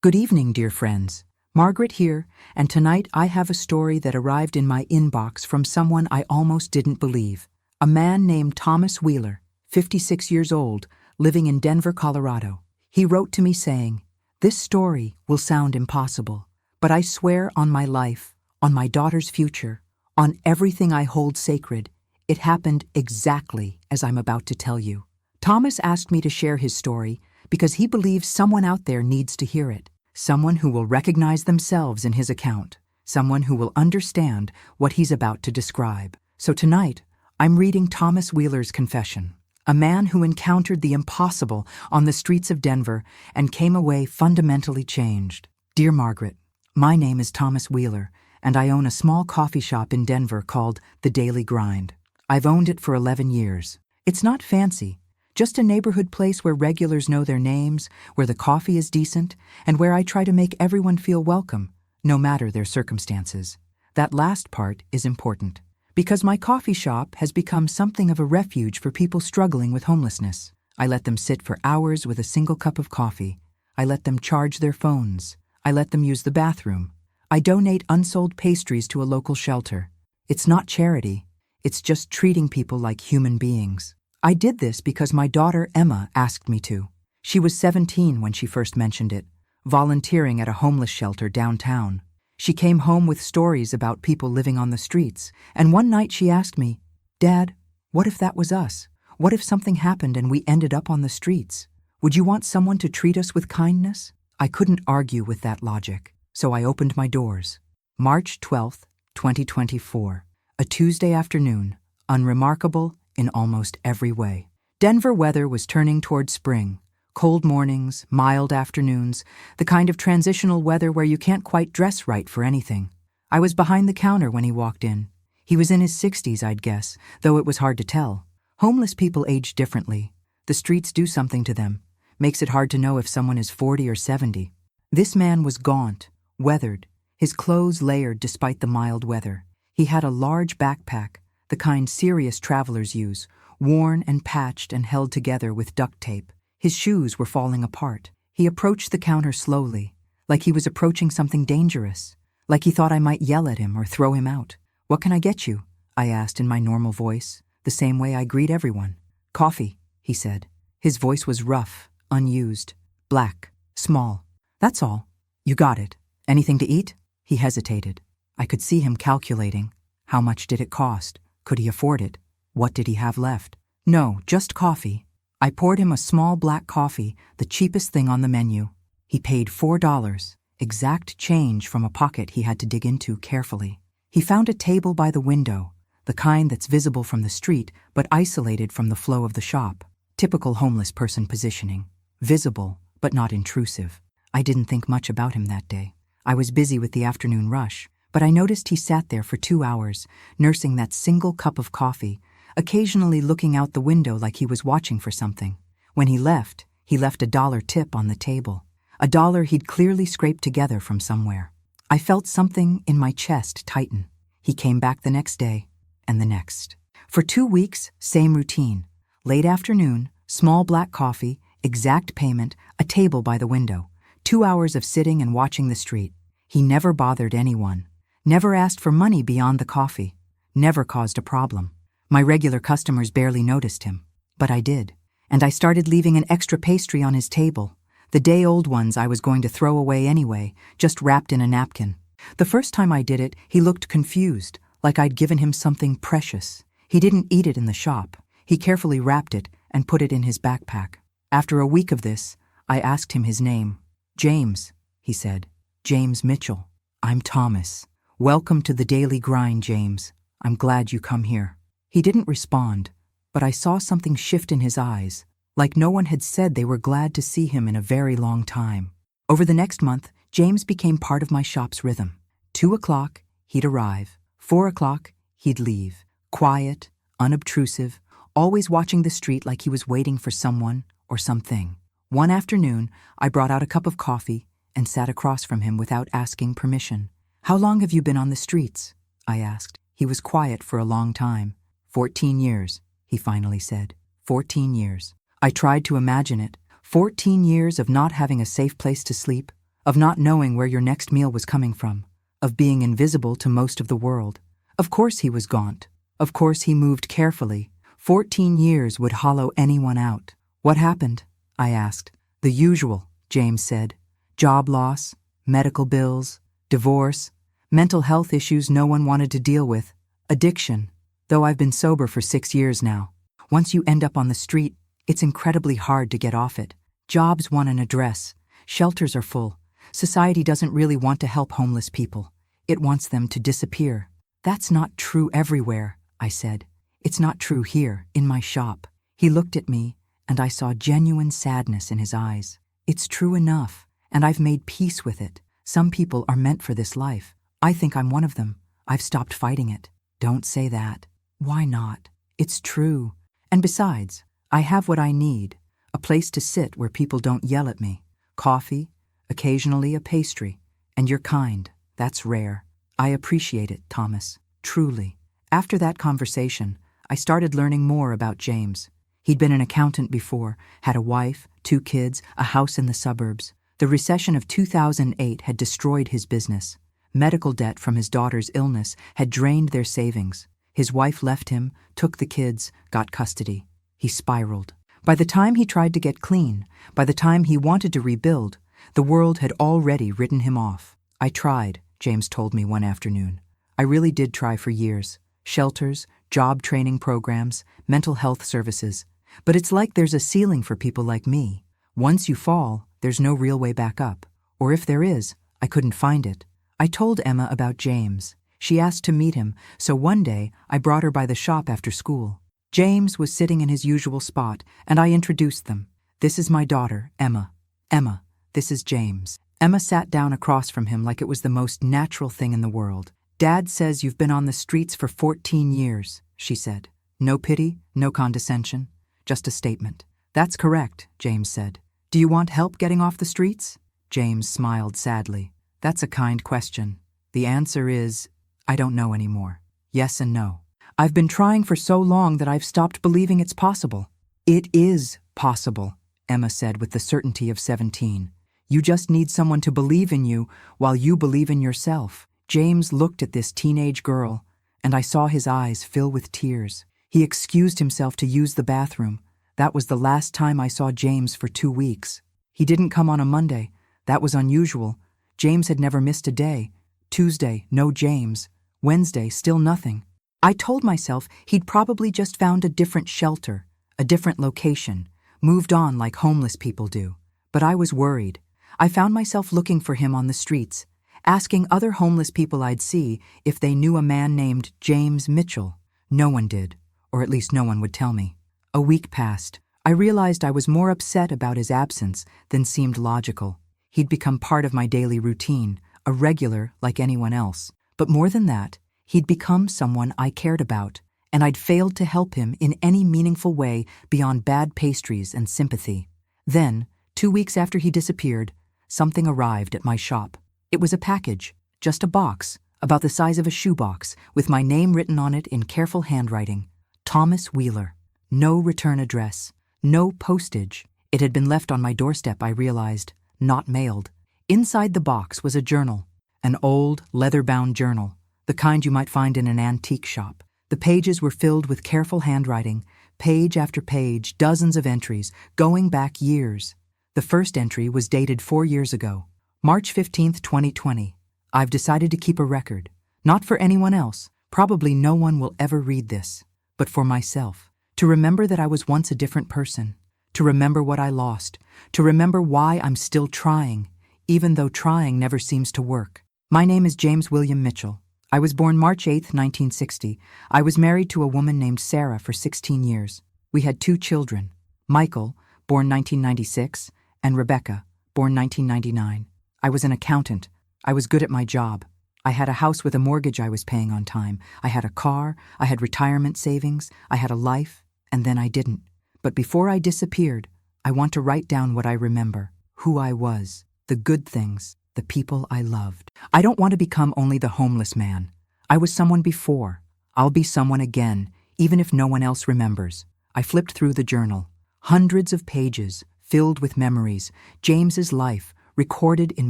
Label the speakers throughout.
Speaker 1: Good evening, dear friends. Margaret here, and tonight I have a story that arrived in my inbox from someone I almost didn't believe. A man named Thomas Wheeler, 56 years old, living in Denver, Colorado. He wrote to me saying, "This story will sound impossible, but I swear on my life, on my daughter's future, on everything I hold sacred, it happened exactly as I'm about to tell you." Thomas asked me to share his story because he believes someone out there needs to hear it. Someone who will recognize themselves in his account. Someone who will understand what he's about to describe. So tonight, I'm reading Thomas Wheeler's confession. A man who encountered the impossible on the streets of Denver and came away fundamentally changed. Dear Margaret, my name is Thomas Wheeler, and I own a small coffee shop in Denver called The Daily Grind. I've owned it for 11 years. It's not fancy. Just a neighborhood place where regulars know their names, where the coffee is decent, and where I try to make everyone feel welcome, no matter their circumstances. That last part is important, because my coffee shop has become something of a refuge for people struggling with homelessness. I let them sit for hours with a single cup of coffee. I let them charge their phones. I let them use the bathroom. I donate unsold pastries to a local shelter. It's not charity. It's just treating people like human beings. I did this because my daughter Emma asked me to. She was 17 when she first mentioned it, volunteering at a homeless shelter downtown. She came home with stories about people living on the streets, and one night she asked me, "Dad, what if that was us? What if something happened and we ended up on the streets? Would you want someone to treat us with kindness?" I couldn't argue with that logic, so I opened my doors. March 12th, 2024, a Tuesday afternoon, unremarkable in almost every way. Denver weather was turning toward spring. Cold mornings, mild afternoons, the kind of transitional weather where you can't quite dress right for anything. I was behind the counter when he walked in. He was in his 60s, I'd guess, though it was hard to tell. Homeless people age differently. The streets do something to them. Makes it hard to know if someone is 40 or 70. This man was gaunt, weathered, his clothes layered despite the mild weather. He had a large backpack, the kind serious travelers use, worn and patched and held together with duct tape. His shoes were falling apart. He approached the counter slowly, like he was approaching something dangerous, like he thought I might yell at him or throw him out. "What can I get you?" I asked in my normal voice, the same way I greet everyone. "Coffee," he said. His voice was rough, unused, black, small. "That's all." "You got it. Anything to eat?" He hesitated. I could see him calculating. How much did it cost? Could he afford it? What did he have left? "No, just coffee." I poured him a small black coffee, the cheapest thing on the menu. He paid $4, exact change from a pocket he had to dig into carefully. He found a table by the window, the kind that's visible from the street but isolated from the flow of the shop. Typical homeless person positioning. Visible, but not intrusive. I didn't think much about him that day. I was busy with the afternoon rush. But I noticed he sat there for 2 hours, nursing that single cup of coffee, occasionally looking out the window like he was watching for something. When he left a $1 tip on the table, a dollar he'd clearly scraped together from somewhere. I felt something in my chest tighten. He came back the next day, and the next. For 2 weeks, same routine. Late afternoon, small black coffee, exact payment, a table by the window, 2 hours of sitting and watching the street. He never bothered anyone. Never asked for money beyond the coffee. Never caused a problem. My regular customers barely noticed him. But I did. And I started leaving an extra pastry on his table. The day-old ones I was going to throw away anyway, just wrapped in a napkin. The first time I did it, he looked confused, like I'd given him something precious. He didn't eat it in the shop. He carefully wrapped it and put it in his backpack. After a week of this, I asked him his name. "James," he said. "James Mitchell. I'm Thomas. Welcome to the Daily Grind, James. I'm glad you come here." He didn't respond, but I saw something shift in his eyes, like no one had said they were glad to see him in a very long time. Over the next month, James became part of my shop's rhythm. 2 o'clock, he'd arrive. 4 o'clock, he'd leave. Quiet, unobtrusive, always watching the street like he was waiting for someone or something. One afternoon, I brought out a cup of coffee and sat across from him without asking permission. "How long have you been on the streets?" I asked. He was quiet for a long time. 14 years, he finally said. 14 years. I tried to imagine it. 14 years of not having a safe place to sleep, of not knowing where your next meal was coming from, of being invisible to most of the world. Of course he was gaunt. Of course he moved carefully. 14 years would hollow anyone out. What happened? I asked. The usual, James said. Job loss, medical bills, divorce, mental health issues no one wanted to deal with, addiction, though I've been sober for 6 years now. Once you end up on the street, it's incredibly hard to get off it. Jobs want an address. Shelters are full. Society doesn't really want to help homeless people. It wants them to disappear. That's not true everywhere, I said. It's not true here, in my shop. He looked at me, and I saw genuine sadness in his eyes. It's true enough, and I've made peace with it. Some people are meant for this life. I think I'm one of them. I've stopped fighting it. Don't say that. Why not? It's true. And besides, I have what I need. A place to sit where people don't yell at me. Coffee, occasionally a pastry. And you're kind. That's rare. I appreciate it, Thomas. Truly. After that conversation, I started learning more about James. He'd been an accountant before, had a wife, 2 kids, a house in the suburbs. The recession of 2008 had destroyed his business. Medical debt from his daughter's illness had drained their savings. His wife left him, took the kids, got custody. He spiraled. By the time he tried to get clean, by the time he wanted to rebuild, the world had already written him off. I tried, James told me one afternoon. I really did try for years. Shelters, job training programs, mental health services. But it's like there's a ceiling for people like me. Once you fall, there's no real way back up. Or if there is, I couldn't find it. I told Emma about James. She asked to meet him, so one day I brought her by the shop after school. James was sitting in his usual spot, and I introduced them. This is my daughter, Emma. Emma, this is James. Emma sat down across from him like it was the most natural thing in the world. Dad says you've been on the streets for 14 years, she said. No pity, no condescension, just a statement. That's correct, James said. Do you want help getting off the streets? James smiled sadly. That's a kind question. The answer is, I don't know anymore. Yes and no. I've been trying for so long that I've stopped believing it's possible. It is possible, Emma said with the certainty of 17. You just need someone to believe in you while you believe in yourself. James looked at this teenage girl, and I saw his eyes fill with tears. He excused himself to use the bathroom. That was the last time I saw James for 2 weeks. He didn't come on a Monday. That was unusual. James had never missed a day. Tuesday, no James. Wednesday, still nothing. I told myself he'd probably just found a different shelter, a different location, moved on like homeless people do. But I was worried. I found myself looking for him on the streets, asking other homeless people I'd see if they knew a man named James Mitchell. No one did, or at least no one would tell me. A week passed. I realized I was more upset about his absence than seemed logical. He'd become part of my daily routine, a regular like anyone else. But more than that, he'd become someone I cared about, and I'd failed to help him in any meaningful way beyond bad pastries and sympathy. Then, 2 weeks after he disappeared, something arrived at my shop. It was a package, just a box, about the size of a shoebox, with my name written on it in careful handwriting. Thomas Wheeler. No return address. No postage. It had been left on my doorstep, I realized, not mailed. Inside the box was a journal, an old, leather-bound journal, the kind you might find in an antique shop. The pages were filled with careful handwriting, page after page, dozens of entries, going back years. The first entry was dated 4 years ago, March 15th, 2020. I've decided to keep a record. Not for anyone else. Probably no one will ever read this. But for myself. To remember that I was once a different person. To remember what I lost. To remember why I'm still trying, even though trying never seems to work. My name is James William Mitchell. I was born March 8th, 1960. I was married to a woman named Sarah for 16 years. We had 2 children, Michael, born 1996, and Rebecca, born 1999. I was an accountant. I was good at my job. I had a house with a mortgage I was paying on time. I had a car. I had retirement savings. I had a life, and then I didn't. But before I disappeared, I want to write down what I remember, who I was, the good things, the people I loved. I don't want to become only the homeless man. I was someone before. I'll be someone again, even if no one else remembers. I flipped through the journal. Hundreds of pages, filled with memories, James's life, recorded in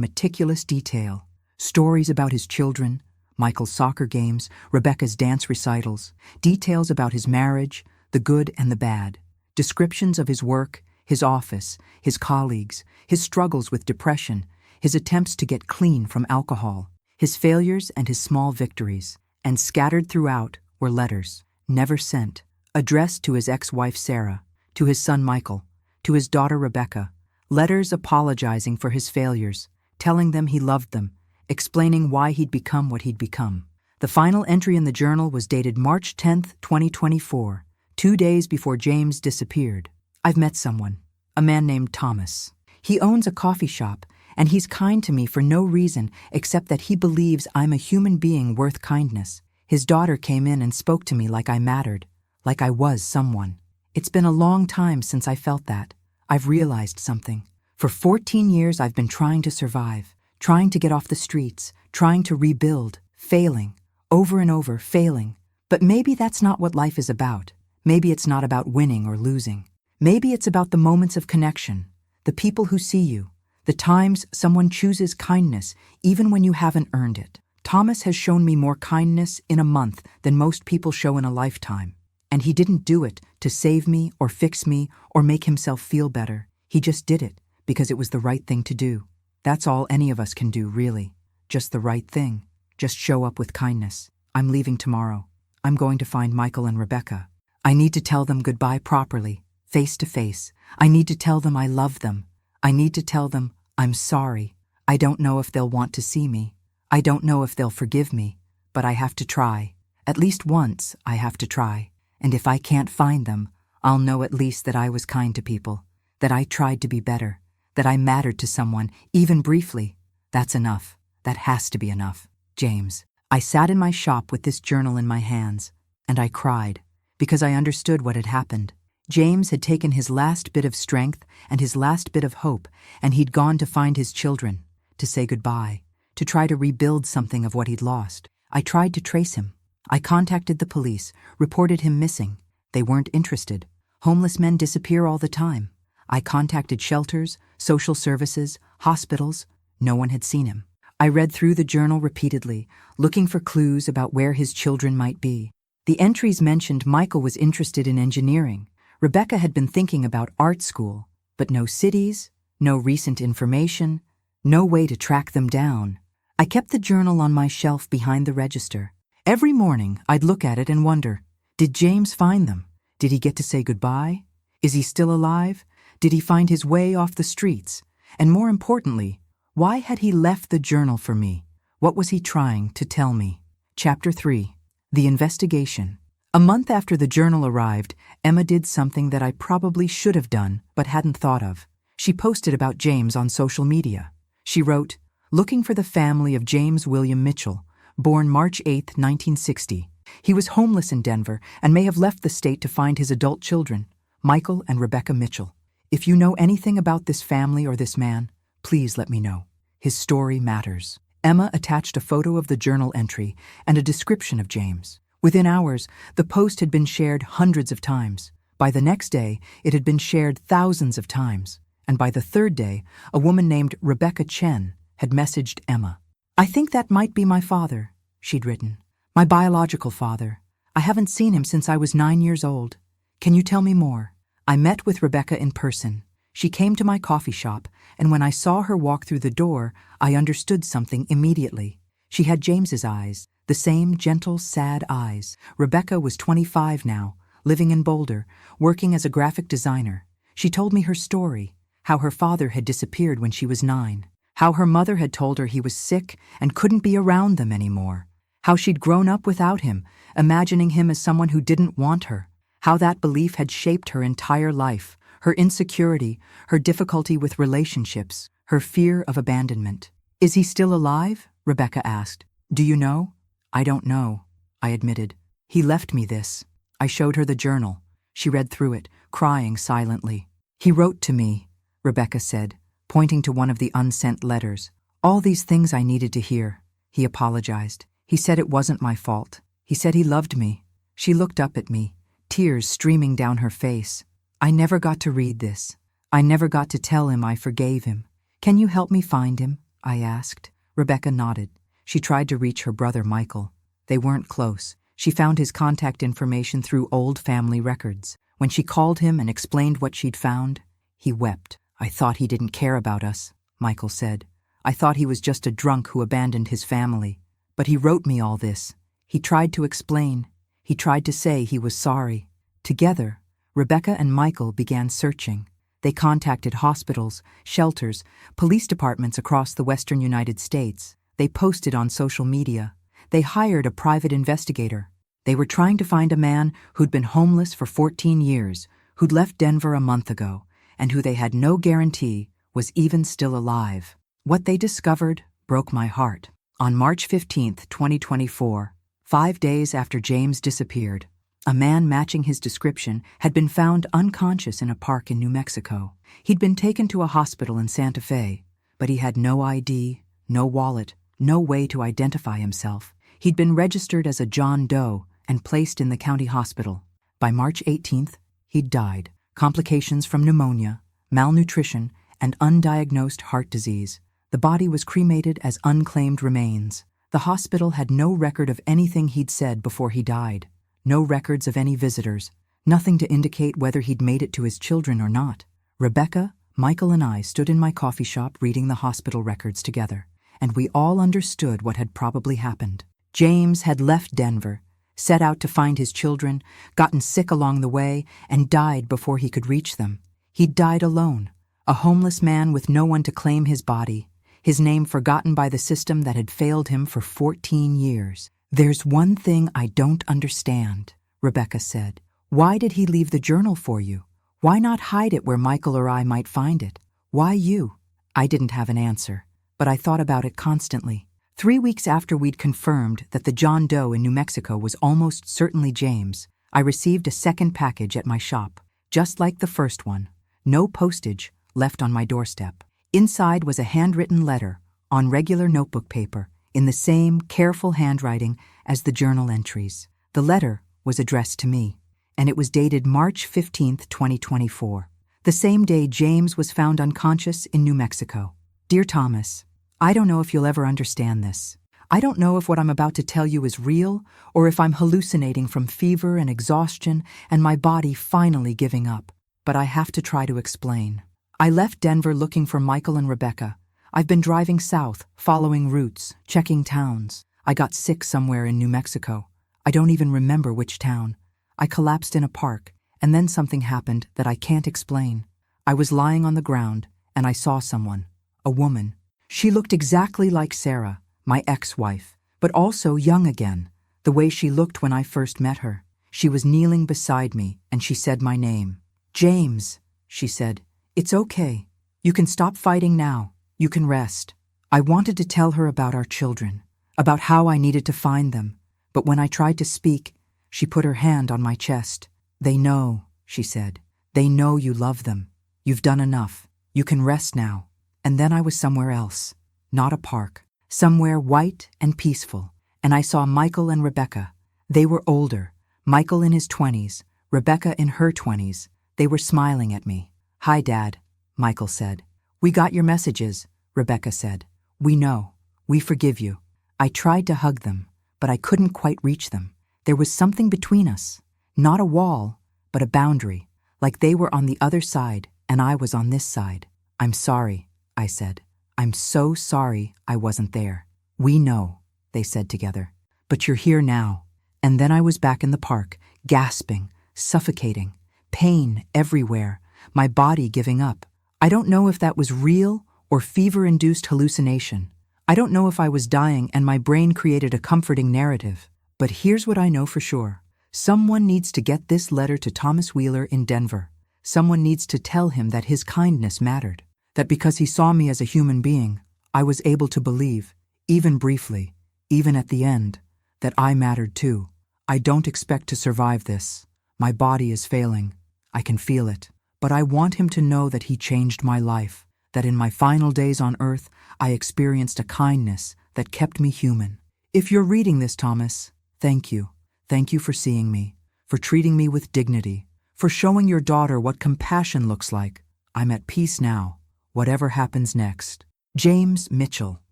Speaker 1: meticulous detail. Stories about his children, Michael's soccer games, Rebecca's dance recitals, details about his marriage, the good and the bad, descriptions of his work, his office, his colleagues, his struggles with depression, his attempts to get clean from alcohol, his failures and his small victories, and scattered throughout were letters, never sent, addressed to his ex-wife Sarah, to his son Michael, to his daughter Rebecca, letters apologizing for his failures, telling them he loved them, explaining why he'd become what he'd become. The final entry in the journal was dated March 10, 2024, 2 days before James disappeared. I've met someone, a man named Thomas. He owns a coffee shop, and he's kind to me for no reason except that he believes I'm a human being worth kindness. His daughter came in and spoke to me like I mattered, like I was someone. It's been a long time since I felt that. I've realized something. For 14 years I've been trying to survive, trying to get off the streets, trying to rebuild, failing, over and over, failing. But maybe that's not what life is about. Maybe it's not about winning or losing. Maybe it's about the moments of connection, the people who see you, the times someone chooses kindness even when you haven't earned it. Thomas has shown me more kindness in a month than most people show in a lifetime. And he didn't do it to save me or fix me or make himself feel better. He just did it because it was the right thing to do. That's all any of us can do, really. Just the right thing. Just show up with kindness. I'm leaving tomorrow. I'm going to find Michael and Rebecca. I need to tell them goodbye properly, face to face. I need to tell them I love them. I need to tell them I'm sorry. I don't know if they'll want to see me. I don't know if they'll forgive me, but I have to try. At least once I have to try. And if I can't find them, I'll know at least that I was kind to people, that I tried to be better, that I mattered to someone, even briefly. That's enough. That has to be enough. James. I sat in my shop with this journal in my hands, and I cried, because I understood what had happened. James had taken his last bit of strength and his last bit of hope, and he'd gone to find his children, to say goodbye, to try to rebuild something of what he'd lost. I tried to trace him. I contacted the police, reported him missing. They weren't interested. Homeless men disappear all the time. I contacted shelters, social services, hospitals. No one had seen him. I read through the journal repeatedly, looking for clues about where his children might be. The entries mentioned Michael was interested in engineering. Rebecca had been thinking about art school, but no cities, no recent information, no way to track them down. I kept the journal on my shelf behind the register. Every morning, I'd look at it and wonder, did James find them? Did he get to say goodbye? Is he still alive? Did he find his way off the streets? And more importantly, why had he left the journal for me? What was he trying to tell me? Chapter 3. The Investigation. A month after the journal arrived, Emma did something that I probably should have done but hadn't thought of. She posted about James on social media. She wrote, "Looking for the family of James William Mitchell, born March 8, 1960. He was homeless in Denver and may have left the state to find his adult children, Michael and Rebecca Mitchell. If you know anything about this family or this man, please let me know. His story matters." Emma attached a photo of the journal entry and a description of James. Within hours, the post had been shared hundreds of times. By the next day, it had been shared thousands of times. And by the third day, a woman named Rebecca Chen had messaged Emma. "I think that might be my father," she'd written. "My biological father. I haven't seen him since I was 9 years old. Can you tell me more?" I met with Rebecca in person. She came to my coffee shop, and when I saw her walk through the door, I understood something immediately. She had James's eyes, the same gentle, sad eyes. Rebecca was 25 now, living in Boulder, working as a graphic designer. She told me her story, how her father had disappeared when she was 9, how her mother had told her he was sick and couldn't be around them anymore, how she'd grown up without him, imagining him as someone who didn't want her, how that belief had shaped her entire life, her insecurity, her difficulty with relationships, her fear of abandonment. "Is he still alive?" Rebecca asked. "Do you know?" "I don't know," I admitted. "He left me this." I showed her the journal. She read through it, crying silently. "He wrote to me," Rebecca said, pointing to one of the unsent letters. "All these things I needed to hear." He apologized. He said it wasn't my fault. He said he loved me. She looked up at me, tears streaming down her face. "I never got to read this. I never got to tell him I forgave him. "Can you help me find him?" I asked. Rebecca nodded. She tried to reach her brother Michael. They weren't close. She found his contact information through old family records. When she called him and explained what she'd found, he wept. "I thought he didn't care about us," Michael said. "I thought he was just a drunk who abandoned his family. But he wrote me all this. He tried to explain. He tried to say he was sorry." Together, Rebecca and Michael began searching. They contacted hospitals, shelters, police departments across the western United States. They posted on social media. They hired a private investigator. They were trying to find a man who'd been homeless for 14 years, who'd left Denver a month ago, and who they had no guarantee was even still alive. What they discovered broke my heart. On March 15th, 2024, 5 days after James disappeared, a man matching his description had been found unconscious in a park in New Mexico. He'd been taken to a hospital in Santa Fe, but he had no ID, no wallet, no way to identify himself. He'd been registered as a John Doe and placed in the county hospital. By March 18th, he'd died. Complications from pneumonia, malnutrition, and undiagnosed heart disease. The body was cremated as unclaimed remains. The hospital had no record of anything he'd said before he died. No records of any visitors. Nothing to indicate whether he'd made it to his children or not. Rebecca, Michael, and I stood in my coffee shop reading the hospital records together, and we all understood what had probably happened. James had left Denver, set out to find his children, gotten sick along the way, and died before he could reach them. He'd died alone, a homeless man with no one to claim his body, his name forgotten by the system that had failed him for 14 years. "There's one thing I don't understand," Rebecca said. "Why did he leave the journal for you? Why not hide it where Michael or I might find it? Why you?" I didn't have an answer, but I thought about it constantly. 3 weeks after we'd confirmed that the John Doe in New Mexico was almost certainly James, I received a second package at my shop, just like the first one. No postage, left on my doorstep. Inside was a handwritten letter, on regular notebook paper, in the same careful handwriting as the journal entries. The letter was addressed to me, and it was dated March 15th, 2024, the same day James was found unconscious in New Mexico. "Dear Thomas, I don't know if you'll ever understand this. I don't know if what I'm about to tell you is real or if I'm hallucinating from fever and exhaustion and my body finally giving up, but I have to try to explain. I left Denver looking for Michael and Rebecca. I've been driving south, following routes, checking towns. I got sick somewhere in New Mexico. I don't even remember which town. I collapsed in a park, and then something happened that I can't explain. I was lying on the ground, and I saw someone, a woman. She looked exactly like Sarah, my ex-wife, but also young again, the way she looked when I first met her. She was kneeling beside me, and she said my name. "James," she said, "it's okay. You can stop fighting now. You can rest." I wanted to tell her about our children, about how I needed to find them, but when I tried to speak, she put her hand on my chest. "They know," she said. "They know you love them. You've done enough. You can rest now." And then I was somewhere else, not a park, somewhere white and peaceful, and I saw Michael and Rebecca. They were older, Michael in his 20s, Rebecca in her 20s. They were smiling at me. "Hi, Dad," Michael said. "We got your messages," Rebecca said. "We know. We forgive you." I tried to hug them, but I couldn't quite reach them. There was something between us, not a wall, but a boundary, like they were on the other side and I was on this side. "I'm sorry," I said. "I'm so sorry I wasn't there." "We know," they said together. "But you're here now." And then I was back in the park, gasping, suffocating, pain everywhere, my body giving up. I don't know if that was real or fever-induced hallucination. I don't know if I was dying and my brain created a comforting narrative. But here's what I know for sure. Someone needs to get this letter to Thomas Wheeler in Denver. Someone needs to tell him that his kindness mattered. That because he saw me as a human being, I was able to believe, even briefly, even at the end, that I mattered too. I don't expect to survive this. My body is failing. I can feel it. But I want him to know that he changed my life, that in my final days on earth, I experienced a kindness that kept me human. If you're reading this, Thomas, thank you. Thank you for seeing me, for treating me with dignity, for showing your daughter what compassion looks like. I'm at peace now. whatever happens next. James Mitchell.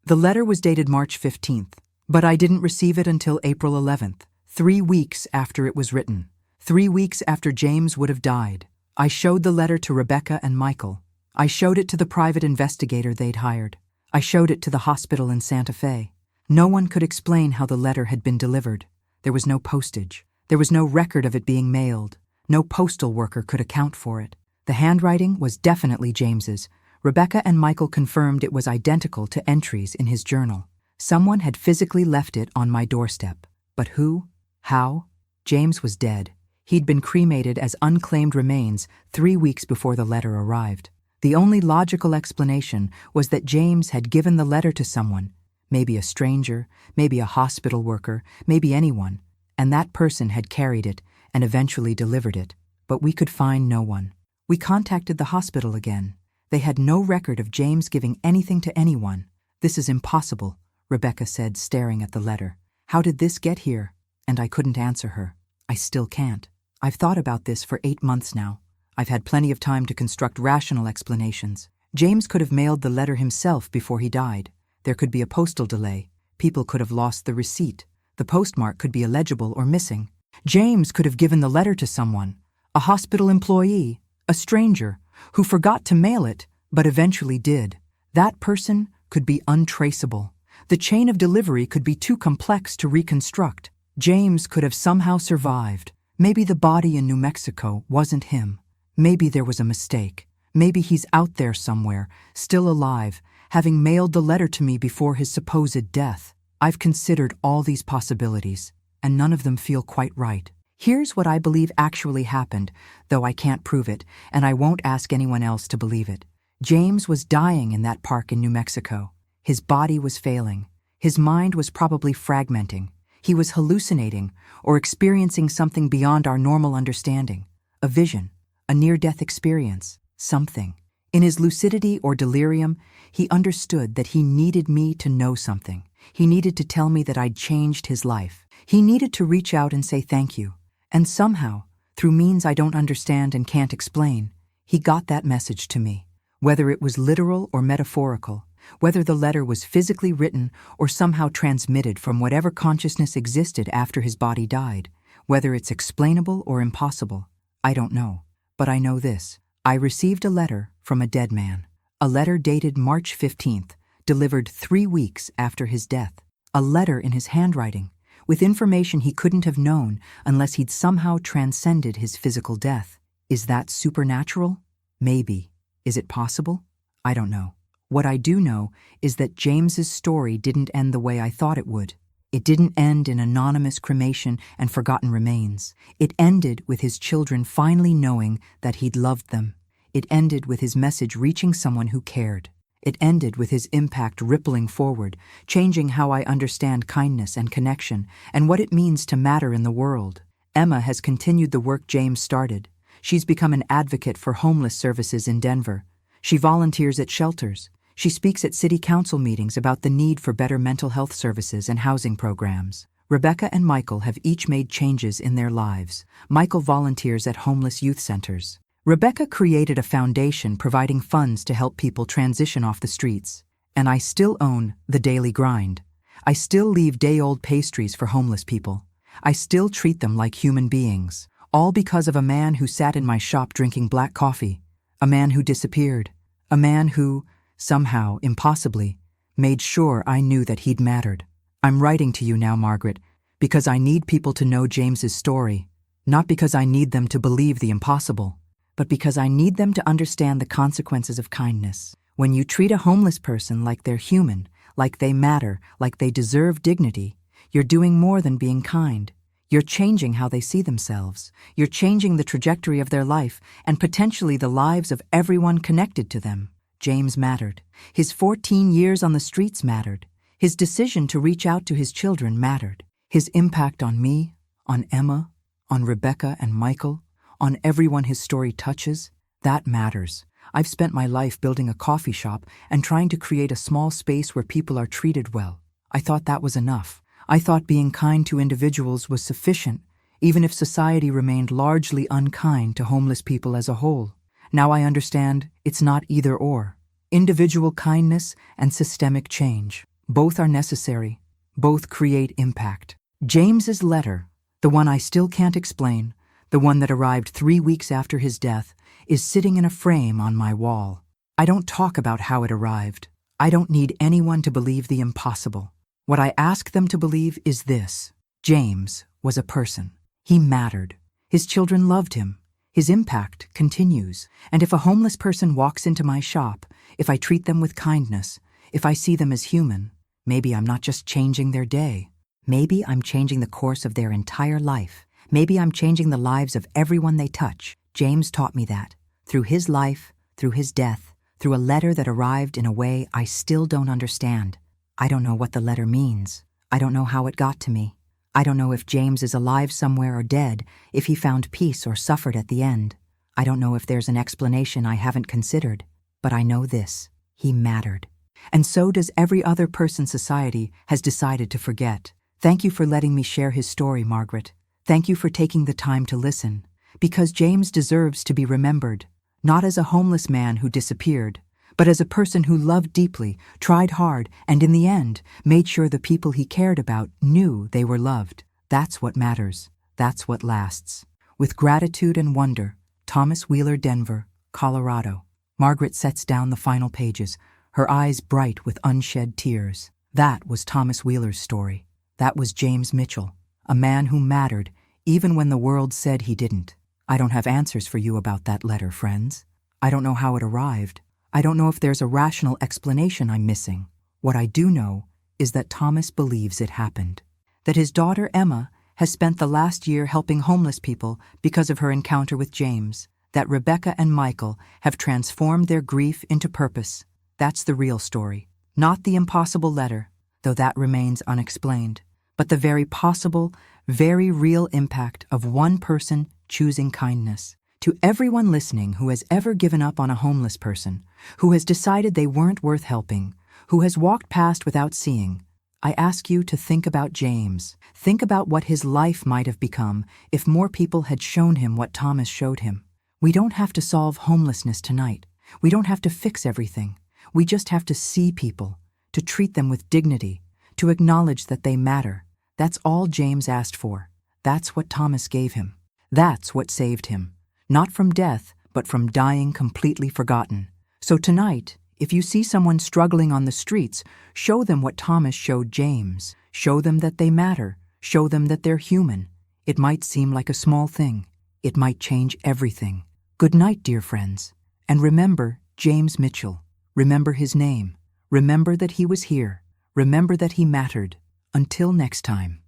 Speaker 1: The letter was dated March 15th, but I didn't receive it until April 11th, 3 weeks after it was written. 3 weeks after James would have died. I showed the letter to Rebecca and Michael. I showed it to the private investigator they'd hired. I showed it to the hospital in Santa Fe. No one could explain how the letter had been delivered. There was no postage. There was no record of it being mailed. No postal worker could account for it. The handwriting was definitely James's. Rebecca and Michael confirmed it was identical to entries in his journal. Someone had physically left it on my doorstep. But who? How? James was dead. He'd been cremated as unclaimed remains 3 weeks before the letter arrived. The only logical explanation was that James had given the letter to someone, maybe a stranger, maybe a hospital worker, maybe anyone, and that person had carried it and eventually delivered it. But we could find no one. We contacted the hospital again. They had no record of James giving anything to anyone. "This is impossible," Rebecca said, staring at the letter. "How did this get here?" And I couldn't answer her. I still can't. I've thought about this for 8 months now. I've had plenty of time to construct rational explanations. James could have mailed the letter himself before he died. There could be a postal delay. People could have lost the receipt. The postmark could be illegible or missing. James could have given the letter to someone, a hospital employee, a stranger, who forgot to mail it, but eventually did. That person could be untraceable. The chain of delivery could be too complex to reconstruct. James could have somehow survived. Maybe the body in New Mexico wasn't him. Maybe there was a mistake. Maybe he's out there somewhere, still alive, having mailed the letter to me before his supposed death. I've considered all these possibilities, and none of them feel quite right. Here's what I believe actually happened, though I can't prove it, and I won't ask anyone else to believe it. James was dying in that park in New Mexico. His body was failing. His mind was probably fragmenting. He was hallucinating or experiencing something beyond our normal understanding. A vision, a near-death experience, something. In his lucidity or delirium, he understood that he needed me to know something. He needed to tell me that I'd changed his life. He needed to reach out and say thank you. And somehow, through means I don't understand and can't explain, he got that message to me. Whether it was literal or metaphorical, whether the letter was physically written or somehow transmitted from whatever consciousness existed after his body died, whether it's explainable or impossible, I don't know. But I know this. I received a letter from a dead man. A letter dated March 15th, delivered 3 weeks after his death. A letter in his handwriting, with information he couldn't have known unless he'd somehow transcended his physical death. Is that supernatural? Maybe. Is it possible? I don't know. What I do know is that James's story didn't end the way I thought it would. It didn't end in anonymous cremation and forgotten remains. It ended with his children finally knowing that he'd loved them. It ended with his message reaching someone who cared. It ended with his impact rippling forward, changing how I understand kindness and connection and what it means to matter in the world. Emma has continued the work James started. She's become an advocate for homeless services in Denver. She volunteers at shelters. She speaks at city council meetings about the need for better mental health services and housing programs. Rebecca and Michael have each made changes in their lives. Michael volunteers at homeless youth centers. Rebecca created a foundation providing funds to help people transition off the streets. And I still own The Daily Grind. I still leave day-old pastries for homeless people. I still treat them like human beings. All because of a man who sat in my shop drinking black coffee. A man who disappeared. A man who, somehow, impossibly, made sure I knew that he'd mattered. I'm writing to you now, Margaret, because I need people to know James's story. Not because I need them to believe the impossible, but because I need them to understand the consequences of kindness. When you treat a homeless person like they're human, like they matter, like they deserve dignity, you're doing more than being kind. You're changing how they see themselves. You're changing the trajectory of their life and potentially the lives of everyone connected to them. James mattered. His 14 years on the streets mattered. His decision to reach out to his children mattered. His impact on me, on Emma, on Rebecca and Michael, on everyone his story touches, that matters. I've spent my life building a coffee shop and trying to create a small space where people are treated well. I thought that was enough. I thought being kind to individuals was sufficient, even if society remained largely unkind to homeless people as a whole. Now I understand it's not either or. Individual kindness and systemic change. Both are necessary. Both create impact. James's letter, the one I still can't explain, the one that arrived 3 weeks after his death, is sitting in a frame on my wall. I don't talk about how it arrived. I don't need anyone to believe the impossible. What I ask them to believe is this: James was a person. He mattered. His children loved him. His impact continues. And if a homeless person walks into my shop, if I treat them with kindness, if I see them as human, maybe I'm not just changing their day. Maybe I'm changing the course of their entire life. Maybe I'm changing the lives of everyone they touch. James taught me that. Through his life, through his death, through a letter that arrived in a way I still don't understand. I don't know what the letter means. I don't know how it got to me. I don't know if James is alive somewhere or dead, if he found peace or suffered at the end. I don't know if there's an explanation I haven't considered. But I know this: he mattered. And so does every other person society has decided to forget. Thank you for letting me share his story, Margaret. Thank you for taking the time to listen. Because James deserves to be remembered, not as a homeless man who disappeared, but as a person who loved deeply, tried hard, and in the end, made sure the people he cared about knew they were loved. That's what matters. That's what lasts. With gratitude and wonder, Thomas Wheeler, Denver, Colorado. Margaret sets down the final pages, her eyes bright with unshed tears. That was Thomas Wheeler's story. That was James Mitchell, a man who mattered, even when the world said he didn't. I don't have answers for you about that letter, friends. I don't know how it arrived. I don't know if there's a rational explanation I'm missing. What I do know is that Thomas believes it happened. That his daughter Emma has spent the last year helping homeless people because of her encounter with James. That Rebecca and Michael have transformed their grief into purpose. That's the real story. Not the impossible letter, though that remains unexplained, but the very possible, very real impact of one person choosing kindness. To everyone listening who has ever given up on a homeless person, who has decided they weren't worth helping, who has walked past without seeing, I ask you to think about James. Think about what his life might have become if more people had shown him what Thomas showed him. We don't have to solve homelessness tonight. We don't have to fix everything. We just have to see people, to treat them with dignity, to acknowledge that they matter. That's all James asked for. That's what Thomas gave him. That's what saved him. Not from death, but from dying completely forgotten. So tonight, if you see someone struggling on the streets, show them what Thomas showed James. Show them that they matter. Show them that they're human. It might seem like a small thing. It might change everything. Good night, dear friends. And remember James Mitchell. Remember his name. Remember that he was here. Remember that he mattered. Until next time.